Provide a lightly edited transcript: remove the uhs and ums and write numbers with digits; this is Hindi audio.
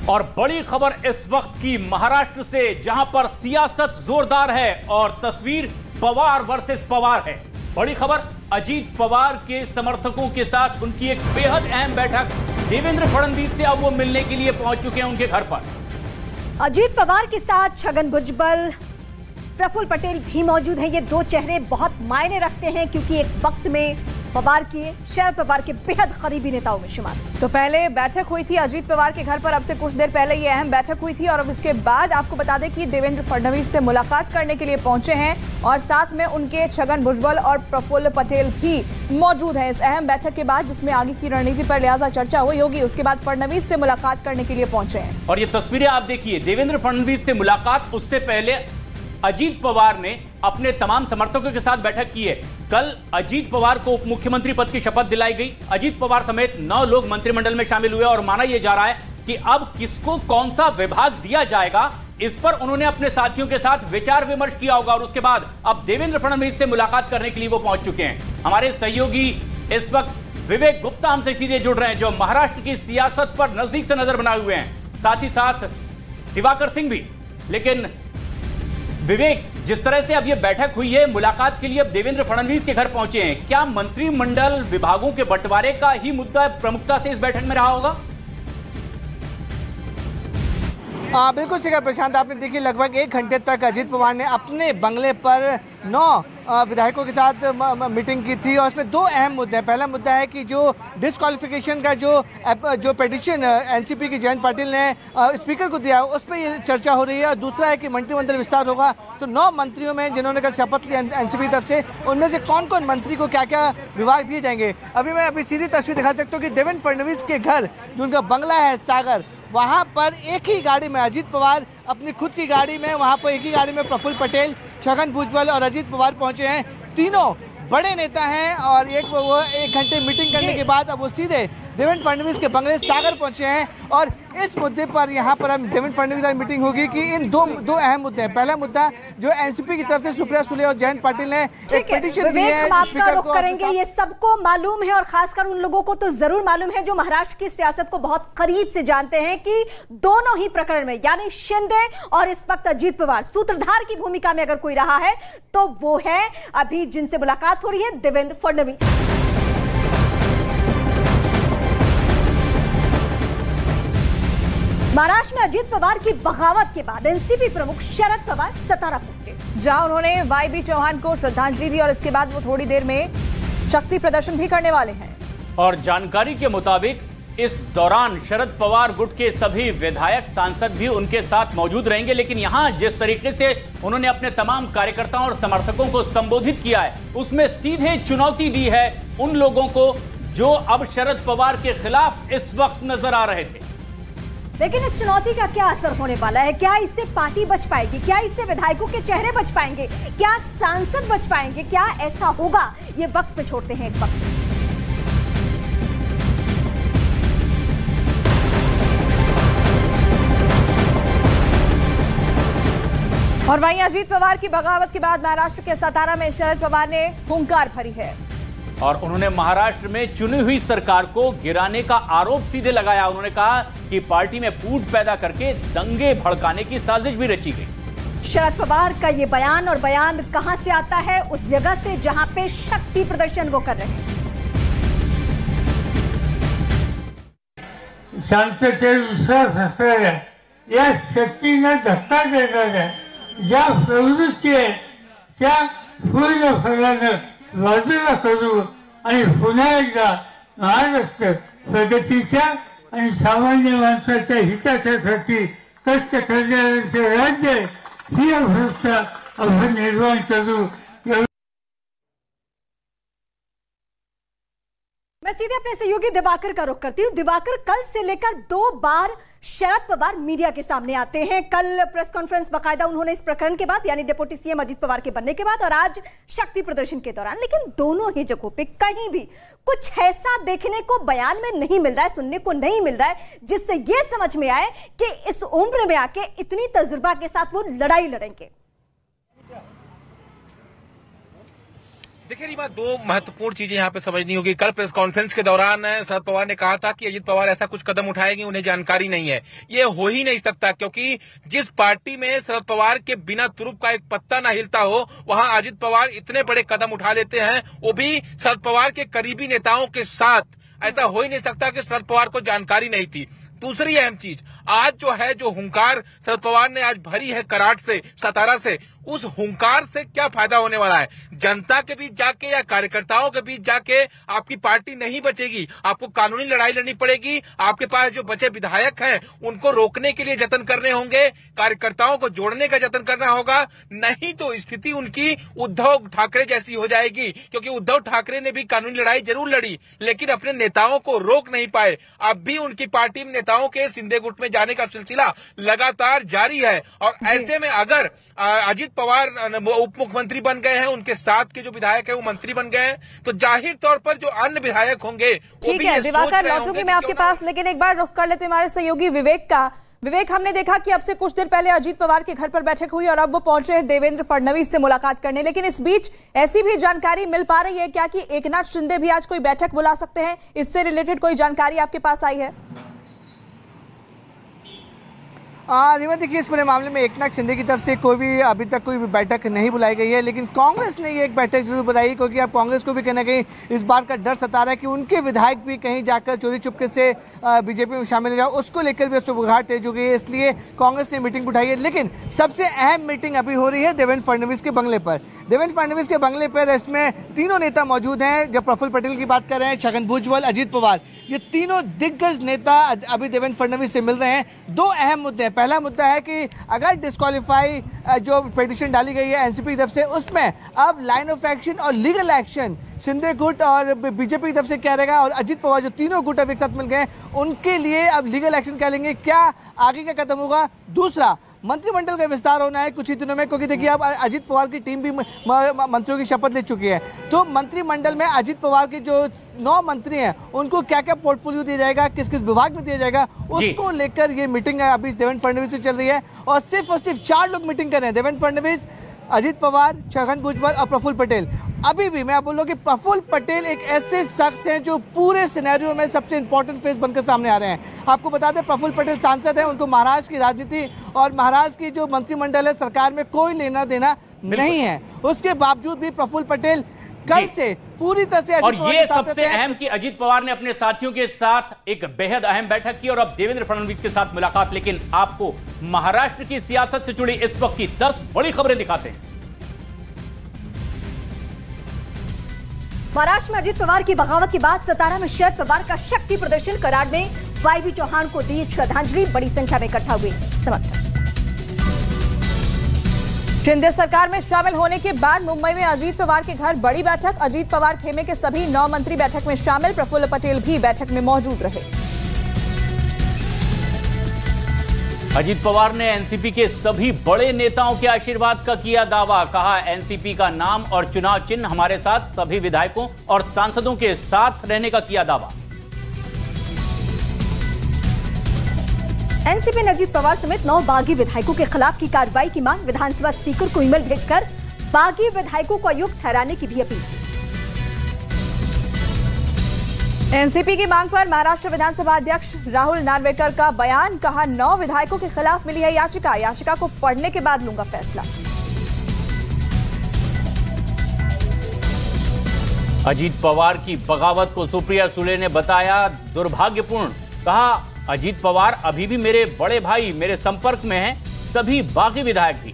और बड़ी खबर इस वक्त की महाराष्ट्र से, जहां पर सियासत जोरदार है और तस्वीर पवार वर्सेस पवार है। बड़ी खबर, अजीत पवार के समर्थकों के साथ उनकी एक बेहद अहम बैठक। देवेंद्र फडणवीस से अब वो मिलने के लिए पहुंच चुके हैं उनके घर पर। अजीत पवार के साथ छगन भुजबल, प्रफुल्ल पटेल भी मौजूद हैं। ये दो चेहरे बहुत मायने रखते हैं क्योंकि एक वक्त में पवार के, शरद पवार के बेहद करीबी नेताओं में शुमार। तो पहले बैठक हुई थी अजीत पवार के घर पर, अब से कुछ देर पहले ये अहम बैठक हुई थी और अब इसके बाद आपको बता दें कि देवेंद्र फडणवीस से मुलाकात करने के लिए पहुंचे हैं और साथ में उनके छगन भुजबल और प्रफुल्ल पटेल भी मौजूद हैं इस अहम बैठक के बाद, जिसमें आगे की रणनीति पर लिहाजा चर्चा हुई होगी। उसके बाद फडणवीस से मुलाकात करने के लिए पहुंचे हैं। और ये तस्वीरें आप देखिए, देवेंद्र फडणवीस से मुलाकात, उससे पहले अजीत पवार ने अपने तमाम समर्थकों के साथ बैठक की है। कल अजीत पवार को उप मुख्यमंत्री पद की शपथ दिलाई गई। अजीत पवार समेत 9 लोग मंत्रिमंडल में शामिल हुए और माना यह जा रहा है कि अब किसको कौन सा विभाग दिया जाएगा, इस पर उन्होंने अपने साथियों के साथ विचार विमर्श किया होगा और उसके बाद अब देवेंद्र फडणवीस से मुलाकात करने के लिए वो पहुंच चुके हैं। हमारे सहयोगी इस वक्त विवेक गुप्ता हमसे सीधे जुड़ रहे हैं, जो महाराष्ट्र की सियासत पर नजदीक से नजर बनाए हुए हैं, साथ ही साथ दिवाकर सिंह भी। लेकिन विवेक, जिस तरह से अब यह बैठक हुई है, मुलाकात के लिए अब देवेंद्र फडणवीस के घर पहुंचे हैं, क्या मंत्रिमंडल विभागों के बंटवारे का ही मुद्दा प्रमुखता से इस बैठक में रहा होगा? बिल्कुल शिखर प्रशांत, आपने देखिए लगभग 1 घंटे तक अजीत पवार ने अपने बंगले पर 9 विधायकों के साथ मीटिंग की थी और उसमें 2 अहम मुद्दे हैं। पहला मुद्दा है कि जो डिस्क्वालिफिकेशन का जो पिटीशन एनसीपी की जयंत पाटिल ने स्पीकर को दिया, उस पर ये चर्चा हो रही है। और दूसरा है कि मंत्रिमंडल विस्तार होगा, तो 9 मंत्रियों में जिन्होंने कल शपथ ली एनसीपी की तरफ से, उनमें से कौन कौन मंत्री को क्या क्या विभाग दिए जाएंगे। मैं सीधी तस्वीर दिखा सकता हूँ कि देवेंद्र फडणवीस के घर, जो उनका बंगला है सागर, वहाँ पर एक ही गाड़ी में अजीत पवार अपनी खुद की गाड़ी में, वहाँ पर एक ही गाड़ी में प्रफुल्ल पटेल, छगन भुजबल और अजीत पवार पहुँचे हैं। तीनों बड़े नेता हैं और वो 1 घंटे मीटिंग करने के बाद अब वो सीधे देवेंद्र फडणवीस के बंगले सागर पहुंचे हैं और इस मुद्दे पर यहाँ पर हम देवेंद्र फडणवीस की मीटिंग होगी कि इन दो अहम मुद्दे हैं। पहला मुद्दा जो एनसीपी की तरफ से सुप्रिया सुले और जयंत पाटिल ने एक पिटीशन दी है, आपका रुख करेंगे। ये सबको मालूम है और खासकर उन लोगों को तो जरूर मालूम है जो महाराष्ट्र की सियासत को बहुत करीब से जानते हैं कि दोनों ही प्रकरण में, यानी शिंदे और इस वक्त अजीत पवार, सूत्रधार की भूमिका में अगर कोई रहा है तो वो है अभी जिनसे मुलाकात हो रही है, देवेंद्र फडणवीस। महाराष्ट्र में अजीत पवार की बगावत के बाद एनसीपी प्रमुख शरद पवार सतारा पहुंचे, जहां उन्होंने वाई चौहान को श्रद्धांजलि दी और इसके बाद वो थोड़ी देर में शक्ति प्रदर्शन भी करने वाले हैं। और जानकारी के मुताबिक इस दौरान शरद पवार गुट के सभी विधायक, सांसद भी उनके साथ मौजूद रहेंगे। लेकिन यहां जिस तरीके से उन्होंने अपने तमाम कार्यकर्ताओं और समर्थकों को संबोधित किया है, उसमें सीधे चुनौती दी है उन लोगों को जो अब शरद पवार के खिलाफ इस वक्त नजर आ रहे थे। लेकिन इस चुनौती का क्या असर होने वाला है? क्या इससे पार्टी बच पाएगी? क्या इससे विधायकों के चेहरे बच पाएंगे? क्या सांसद बच पाएंगे? क्या ऐसा होगा? ये वक्त पे छोड़ते हैं इस वक्त। और वहीं अजीत पवार की बगावत के बाद महाराष्ट्र के सतारा में शरद पवार ने हुंकार भरी है और उन्होंने महाराष्ट्र में चुनी हुई सरकार को गिराने का आरोप सीधे लगाया। उन्होंने कहा कि पार्टी में फूट पैदा करके दंगे भड़काने की साजिश भी रची गई। शरद पवार का ये बयान, और बयान कहां से आता है? उस जगह से जहां पे शक्ति प्रदर्शन वो कर रहे हैं। शांततेवर विश्वास असलेल्या या शक्तीने धक्का देणाऱ्या ज्या प्रवृत्ती आहेत त्या पूर्ण फळानं बाजूला करू आणि पुन्हा एकदा महाराष्ट्र प्रगतीच्या आणि सामान्य माणसाच्या हितासाठी कष्ट करणाऱ्यांचे राज्य ही अवस्था आपण निर्माण करू। मैं सीधे अपने सहयोगी दिवाकर का रुख करती हूँ। दिवाकर, कल से लेकर 2 बार शरद पवार मीडिया के सामने आते हैं। कल प्रेस कॉन्फ्रेंस बाकायदा उन्होंने इस प्रकरण के बाद, यानी डिप्टी सीएम अजीत पवार के बनने के बाद, और आज शक्ति प्रदर्शन के दौरान। लेकिन दोनों ही जगहों पे कहीं भी कुछ ऐसा देखने को बयान में नहीं मिल रहा है, सुनने को नहीं मिल रहा है जिससे यह समझ में आए कि इस उम्र में आके इतनी तजुर्बा के साथ वो लड़ाई लड़ेंगे। देखिए रीमा, दो महत्वपूर्ण चीजें यहाँ पे समझनी होगी। कल प्रेस कॉन्फ्रेंस के दौरान शरद पवार ने कहा था कि अजीत पवार ऐसा कुछ कदम उठाएंगे, उन्हें जानकारी नहीं है। ये हो ही नहीं सकता, क्योंकि जिस पार्टी में शरद पवार के बिना तुरुप का एक पत्ता ना हिलता हो, वहां अजीत पवार इतने बड़े कदम उठा लेते हैं, वो भी शरद पवार के करीबी नेताओं के साथ। ऐसा हो ही नहीं सकता कि शरद पवार को जानकारी नहीं थी। दूसरी अहम चीज, आज जो हुंकार शरद पवार ने आज भरी है कराट से, सतारा से, उस हुंकार से क्या फायदा होने वाला है? जनता के बीच जाके या कार्यकर्ताओं के बीच जाके आपकी पार्टी नहीं बचेगी। आपको कानूनी लड़ाई लड़नी पड़ेगी। आपके पास जो बचे विधायक हैं उनको रोकने के लिए जतन करने होंगे, कार्यकर्ताओं को जोड़ने का जतन करना होगा। नहीं तो स्थिति उनकी उद्धव ठाकरे जैसी हो जाएगी, क्योंकि उद्धव ठाकरे ने भी कानूनी लड़ाई जरूर लड़ी, लेकिन अपने नेताओं को रोक नहीं पाए। अब भी उनकी पार्टी में नेताओं के सिंधे गुट में जाने का सिलसिला लगातार जारी है। और ऐसे में अगर अजीत पवार उप मुख्यमंत्री बन गए हैं, उनके साथ के जो विधायक है वो मंत्री बन गए हैं, तो जाहिर तौर पर जो अन्य विधायक होंगे, ठीक है दिवाकर, लौटूंगी मैं आपके पास, लेकिन एक बार रुख कर लेते हमारे सहयोगी विवेक का। विवेक, हमने देखा कि अब से कुछ देर पहले अजीत पवार के घर पर बैठक हुई और अब वो पहुंचे हैं देवेंद्र फडणवीस से मुलाकात करने, लेकिन इस बीच ऐसी भी जानकारी मिल पा रही है क्या कि एकनाथ शिंदे भी आज कोई बैठक बुला सकते हैं? इससे रिलेटेड कोई जानकारी आपके पास आई है? रीमा, देखिए इस पूरे मामले में एकनाथ शिंदे की तरफ से कोई भी अभी तक कोई भी बैठक नहीं बुलाई गई है, लेकिन कांग्रेस ने ये एक बैठक जरूर बुलाई, क्योंकि अब कांग्रेस को भी कहीं ना कहीं इस बार का डर सता रहा है कि उनके विधायक भी कहीं जाकर चोरी चुपके से बीजेपी में शामिल हो जाए। उसको लेकर भी सुबुगाहट तेज हो गई है, इसलिए कांग्रेस ने मीटिंग उठाई है। लेकिन सबसे अहम मीटिंग अभी हो रही है देवेंद्र फडणवीस के बंगले पर। देवेंद्र फडणवीस के बंगले पर इसमें तीनों नेता मौजूद हैं। जब प्रफुल्ल पटेल की बात कर रहे हैं, छगन भुजबल, अजीत पवार, ये तीनों दिग्गज नेता अभी देवेंद्र फडणवीस से मिल रहे हैं। दो अहम मुद्दे हैं। पहला मुद्दा है कि अगर डिस्क्वालीफाई जो पिटीशन डाली गई है एनसीपी की तरफ से, उसमें अब लाइन ऑफ एक्शन और लीगल एक्शन शिंदे गुट और बीजेपी की तरफ से क्या रहेगा, और अजीत पवार जो तीनों गुट अब एक साथ मिल गए उनके लिए अब लीगल एक्शन क्या लेंगे, क्या आगे का कदम होगा। दूसरा, मंत्रिमंडल का विस्तार होना है कुछ ही दिनों में, क्योंकि देखिए अब अजीत पवार की टीम भी मंत्रियों की शपथ ले चुकी है। तो मंत्रिमंडल में अजीत पवार के जो 9 मंत्री हैं उनको क्या क्या पोर्टफोलियो दिया जाएगा, किस किस विभाग में दिया जाएगा, उसको लेकर ये मीटिंग अभी देवेंद्र फडणवीस से चल रही है। और सिर्फ 4 लोग मीटिंग कर रहे हैं, देवेंद्र फडणवीस, अजीत पवार, छगन भुजबल और प्रफुल्ल पटेल। अभी भी मैं बोल रहा हूं कि प्रफुल्ल पटेल एक ऐसे शख्स हैं जो पूरे सिनेरियो में सबसे इंपॉर्टेंट फेस बनकर सामने आ रहे हैं। आपको बता दें, प्रफुल्ल पटेल सांसद हैं, उनको महाराष्ट्र की राजनीति और महाराष्ट्र की जो मंत्रिमंडल है, सरकार में कोई लेना देना नहीं है। उसके बावजूद भी प्रफुल्ल पटेल कल से पूरी तरह से, और ये सबसे अहम कि अजीत पवार ने अपने साथियों के साथ एक बेहद अहम बैठक की और अब देवेंद्र फडणवीस के साथ मुलाकात। लेकिन आपको महाराष्ट्र की सियासत से जुड़ी इस वक्त की 10 बड़ी खबरें दिखाते हैं। महाराष्ट्र में अजीत पवार की बगावत के बाद सतारा में शरद पवार का शक्ति प्रदर्शन, कराड़ में वाईबी चौहान को दी श्रद्धांजलि, बड़ी संख्या में इकट्ठा हुए समर्थक। शिंदे सरकार में शामिल होने के बाद मुंबई में अजीत पवार के घर बड़ी बैठक, अजीत पवार खेमे के सभी 9 मंत्री बैठक में शामिल, प्रफुल्ल पटेल भी बैठक में मौजूद रहे। अजीत पवार ने एनसीपी के सभी बड़े नेताओं के आशीर्वाद का किया दावा, कहा एनसीपी का नाम और चुनाव चिन्ह हमारे साथ, सभी विधायकों और सांसदों के साथ रहने का किया दावा। एनसीपी ने अजीत पवार समेत 9 बागी विधायकों के खिलाफ की कार्रवाई की मांग, विधानसभा स्पीकर को ईमेल भेजकर बागी विधायकों को अयोग्य ठहराने की भी अपील। एनसीपी की मांग पर महाराष्ट्र विधानसभा अध्यक्ष राहुल नार्वेकर का बयान, कहा 9 विधायकों के खिलाफ मिली है याचिका, याचिका को पढ़ने के बाद लूंगा फैसला। अजीत पवार की बगावत को सुप्रिया सुले ने बताया दुर्भाग्यपूर्ण, कहा अजीत पवार अभी भी मेरे बड़े भाई मेरे संपर्क में हैं, सभी बागी विधायक भी।